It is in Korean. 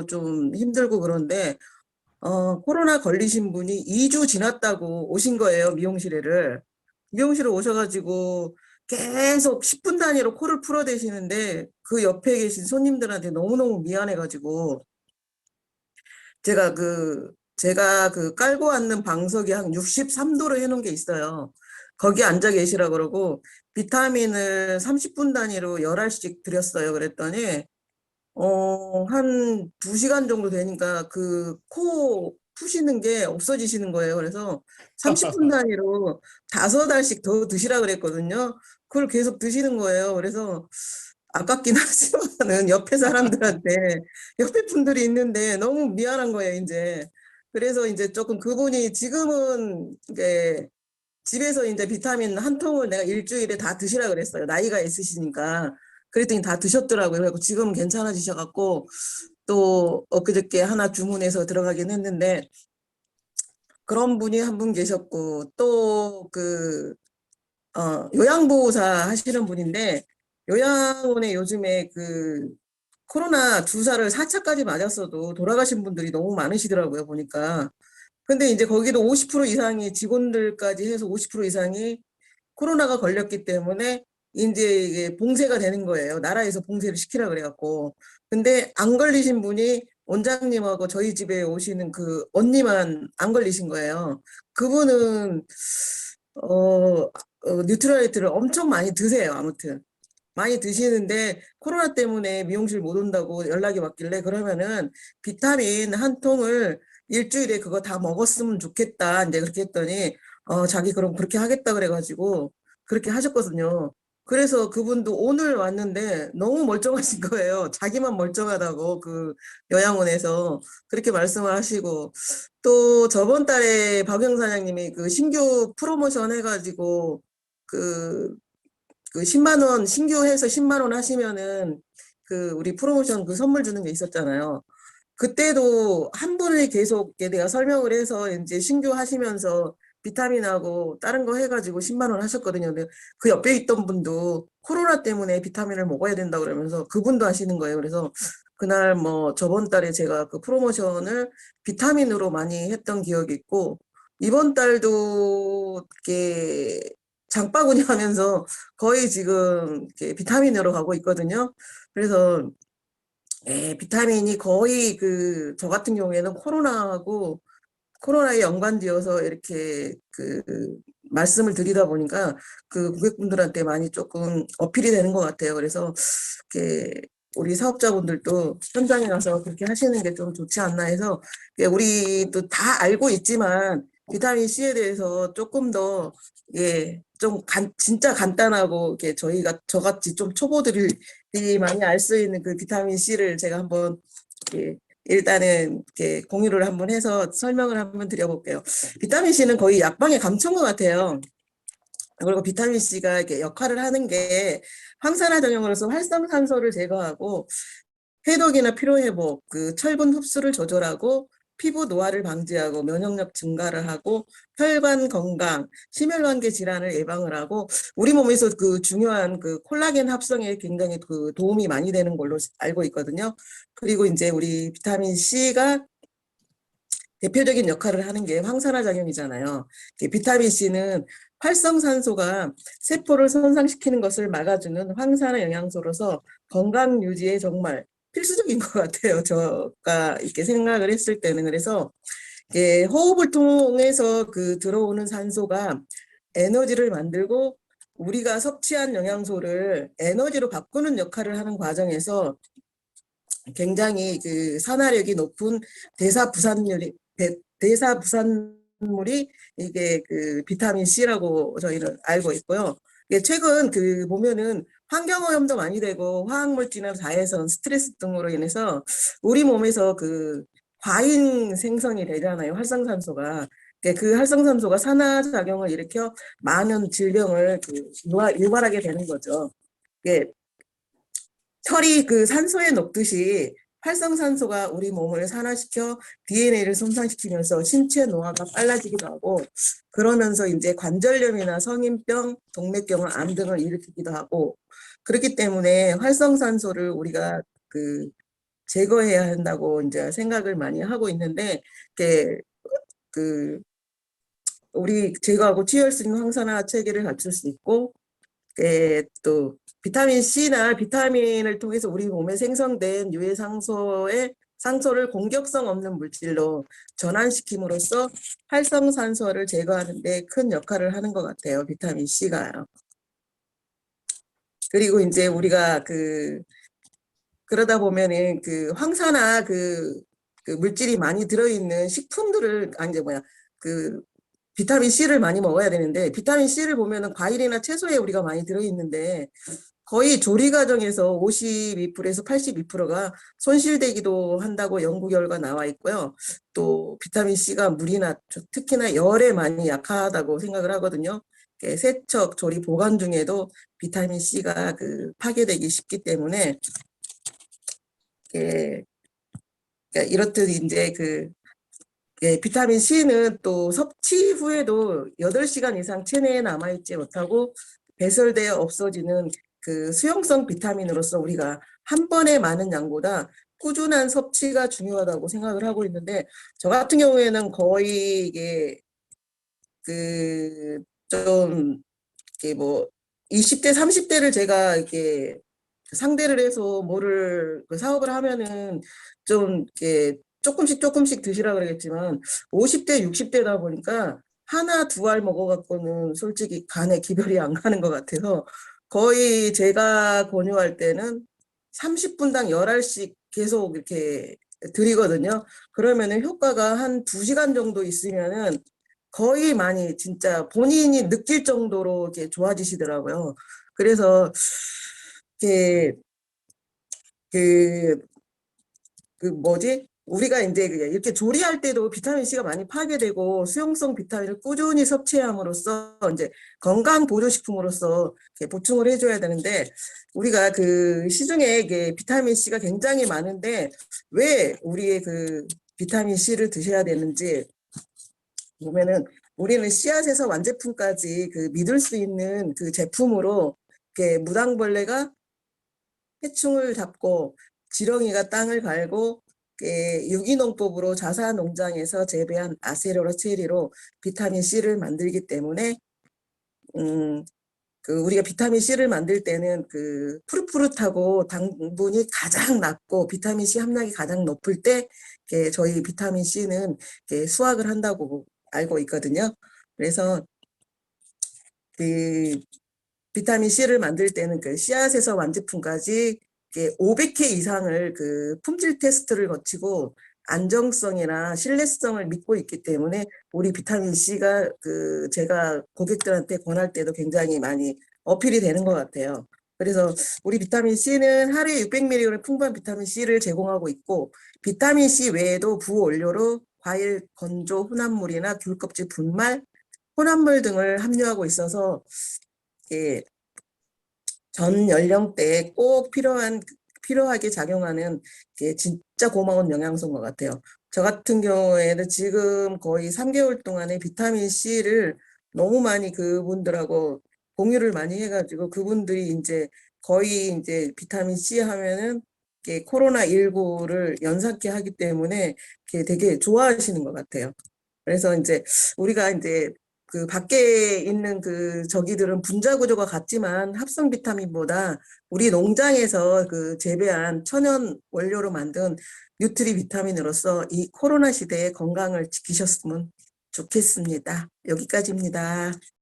좀 힘들고 그런데 코로나 걸리신 분이 2주 지났다고 오신 거예요, 미용실에를. 미용실에 오셔가지고 계속 10분 단위로 코를 풀어대시는데 그 옆에 계신 손님들한테 너무너무 미안해가지고 제가 그 깔고 앉는 방석이 한 63도로 해놓은 게 있어요. 거기 앉아 계시라 그러고 비타민을 30분 단위로 10알씩 드렸어요. 그랬더니 한 2시간 정도 되니까 그 코 푸시는 게 없어지시는 거예요. 그래서 30분 단위로 5알씩 더 드시라 그랬거든요. 그걸 계속 드시는 거예요. 그래서 아깝긴 하지만은 옆에 사람들한테 옆에 분들이 있는데 너무 미안한 거예요, 이제. 그래서 이제 조금 그분이 지금은 이제 집에서 이제 비타민 한 통을 내가 일주일에 다 드시라 그랬어요. 나이가 있으시니까. 그랬더니 다 드셨더라고요. 그래서 지금 괜찮아지셔갖고 또 엊그저께 하나 주문해서 들어가긴 했는데 그런 분이 한 분 계셨고 또 요양보호사 하시는 분인데 요양원에 요즘에 그 코로나 주사를 4차까지 맞았어도 돌아가신 분들이 너무 많으시더라고요, 보니까. 근데 이제 거기도 50% 이상이 직원들까지 해서 50% 이상이 코로나가 걸렸기 때문에 이제 이게 봉쇄가 되는 거예요. 나라에서 봉쇄를 시키라 그래갖고. 근데 안 걸리신 분이 원장님하고 저희 집에 오시는 그 언니만 안 걸리신 거예요. 그분은 뉴트럴라이트를 엄청 많이 드세요. 아무튼 많이 드시는데 코로나 때문에 미용실 못 온다고 연락이 왔길래 그러면은 비타민 한 통을 일주일에 그거 다 먹었으면 좋겠다. 이제 그렇게 했더니 자기 그럼 그렇게 하겠다 그래가지고 그렇게 하셨거든요. 그래서 그분도 오늘 왔는데 너무 멀쩡하신 거예요. 자기만 멀쩡하다고 그 요양원에서 그렇게 말씀을 하시고 또 저번 달에 박영 사장님이 그 신규 프로모션 해가지고 그 10만 원 신규 해서 10만 원 하시면은 그 우리 프로모션 그 선물 주는 게 있었잖아요. 그때도 한 분이 계속 내가 설명을 해서 이제 신규 하시면서 비타민하고 다른 거 해가지고 10만 원 하셨거든요. 근데 그 옆에 있던 분도 코로나 때문에 비타민을 먹어야 된다 그러면서 그분도 하시는 거예요. 그래서 그날 뭐 저번 달에 제가 그 프로모션을 비타민으로 많이 했던 기억이 있고 이번 달도 이렇게 장바구니 하면서 거의 지금 이렇게 비타민으로 가고 있거든요. 그래서 비타민이 거의 저 같은 경우에는 코로나에 연관되어서 이렇게 말씀을 드리다 보니까 그 고객분들한테 많이 조금 어필이 되는 것 같아요. 그래서 이렇게 우리 사업자분들도 현장에 가서 그렇게 하시는 게 좀 좋지 않나 해서 우리도 다 알고 있지만 비타민 C에 대해서 조금 더 좀 진짜 간단하고 이렇게 저같이 좀 초보들이 많이 알 수 있는 그 비타민 C를 제가 한번 일단은 이렇게 공유를 한번 해서 설명을 한번 드려볼게요. 비타민 C는 거의 약방의 감초인 것 같아요. 그리고 비타민 C가 이렇게 역할을 하는 게 항산화 작용으로서 활성산소를 제거하고 해독이나 피로회복, 철분 흡수를 조절하고 피부 노화를 방지하고 면역력 증가를 하고 혈관 건강, 심혈관계 질환을 예방을 하고 우리 몸에서 중요한 콜라겐 합성에 굉장히 도움이 많이 되는 걸로 알고 있거든요. 그리고 이제 우리 비타민 C가 대표적인 역할을 하는 게 항산화 작용이잖아요. 비타민 C는 활성산소가 세포를 손상시키는 것을 막아주는 항산화 영양소로서 건강 유지에 정말 필수적인 것 같아요. 제가 이렇게 생각을 했을 때는. 그래서 호흡을 통해서 들어오는 산소가 에너지를 만들고 우리가 섭취한 영양소를 에너지로 바꾸는 역할을 하는 과정에서 굉장히 산화력이 높은 대사부산물이 이게 비타민 C라고 저희는 알고 있고요. 최근 보면은 환경오염도 많이 되고 화학물질이나 자외선, 스트레스 등으로 인해서 우리 몸에서 과잉 생성이 되잖아요. 활성산소가. 그 활성산소가 산화작용을 일으켜 많은 질병을 유발하게 되는 거죠. 혈이 산소에 녹듯이 활성산소가 우리 몸을 산화시켜 DNA를 손상시키면서 신체 노화가 빨라지기도 하고 그러면서 이제 관절염이나 성인병, 동맥경화, 암 등을 일으키기도 하고 그렇기 때문에 활성산소를 우리가 제거해야 한다고 이제 생각을 많이 하고 있는데, 이게 그 우리 제거하고 치유할 수 있는 항산화 체계를 갖출 수 있고, 또 비타민 C나 비타민을 통해서 우리 몸에 생성된 유해상소의 상소를 공격성 없는 물질로 전환시킴으로써 활성산소를 제거하는 데 큰 역할을 하는 것 같아요. 비타민 C가요. 그리고 이제 우리가 그러다 보면은 황산화 그 물질이 많이 들어있는 식품들을, 아니, 이제 뭐야, 그 비타민 C를 많이 먹어야 되는데, 비타민 C를 보면은 과일이나 채소에 우리가 많이 들어있는데, 거의 조리 과정에서 52%에서 82%가 손실되기도 한다고 연구 결과 나와 있고요. 또 비타민 C가 물이나 특히나 열에 많이 약하다고 생각을 하거든요. 세척, 조리, 보관 중에도 비타민 C가 파괴되기 쉽기 때문에, 그러니까 이렇듯 이제 비타민 C는 또 섭취 후에도 8시간 이상 체내에 남아있지 못하고 배설되어 없어지는 수용성 비타민으로서 우리가 한 번에 많은 양보다 꾸준한 섭취가 중요하다고 생각을 하고 있는데, 저 같은 경우에는 거의 이게 좀 이게 뭐 20대, 30대를 제가 이렇게 상대를 해서 사업을 하면은 좀 이렇게 조금씩 드시라 그러겠지만, 50대, 60대다 보니까 하나, 두 알 먹어갖고는 솔직히 간에 기별이 안 가는 것 같아서, 거의 제가 권유할 때는 30분당 10알씩 계속 이렇게 드리거든요. 그러면은 효과가 한 2시간 정도 있으면은 거의 많이 진짜 본인이 느낄 정도로 이렇게 좋아지시더라고요. 그래서 이렇게 그, 뭐지? 우리가 이제 이렇게 조리할 때도 비타민 C가 많이 파괴되고, 수용성 비타민을 꾸준히 섭취함으로써 이제 건강 보조식품으로서 이렇게 보충을 해줘야 되는데, 우리가 시중에 이게 비타민 C가 굉장히 많은데 왜 우리의 비타민 C를 드셔야 되는지 보면은, 우리는 씨앗에서 완제품까지 믿을 수 있는 제품으로 무당벌레가 해충을 잡고 지렁이가 땅을 갈고 유기농법으로 자사농장에서 재배한 아세로라 체리로 비타민 C를 만들기 때문에, 음, 우리가 비타민 C를 만들 때는 푸릇푸릇하고 당분이 가장 낮고 비타민 C 함량이 가장 높을 때 저희 비타민 C는 수확을 한다고 알고 있거든요. 그래서 비타민 C를 만들 때는 씨앗에서 완제품까지 500회 이상을 품질 테스트를 거치고 안정성이나 신뢰성을 믿고 있기 때문에, 우리 비타민 C가 제가 고객들한테 권할 때도 굉장히 많이 어필이 되는 것 같아요. 그래서 우리 비타민 C는 하루에 600mg의 풍부한 비타민 C를 제공하고 있고, 비타민 C 외에도 부원료로 과일 건조 혼합물이나 귤 껍질 분말, 혼합물 등을 함유하고 있어서 전 연령대에 꼭 필요하게 작용하는 진짜 고마운 영양소인 것 같아요. 저 같은 경우에는 지금 거의 3개월 동안에 비타민 C를 너무 많이 그분들하고 공유를 많이 해가지고, 그분들이 이제 거의 이제 비타민 C 하면은 코로나19를 연상케 하기 때문에 되게 좋아하시는 것 같아요. 그래서 이제 우리가 이제 밖에 있는 저기들은 분자 구조가 같지만 합성 비타민보다 우리 농장에서 재배한 천연 원료로 만든 뉴트리 비타민으로서 이 코로나 시대의 건강을 지키셨으면 좋겠습니다. 여기까지입니다.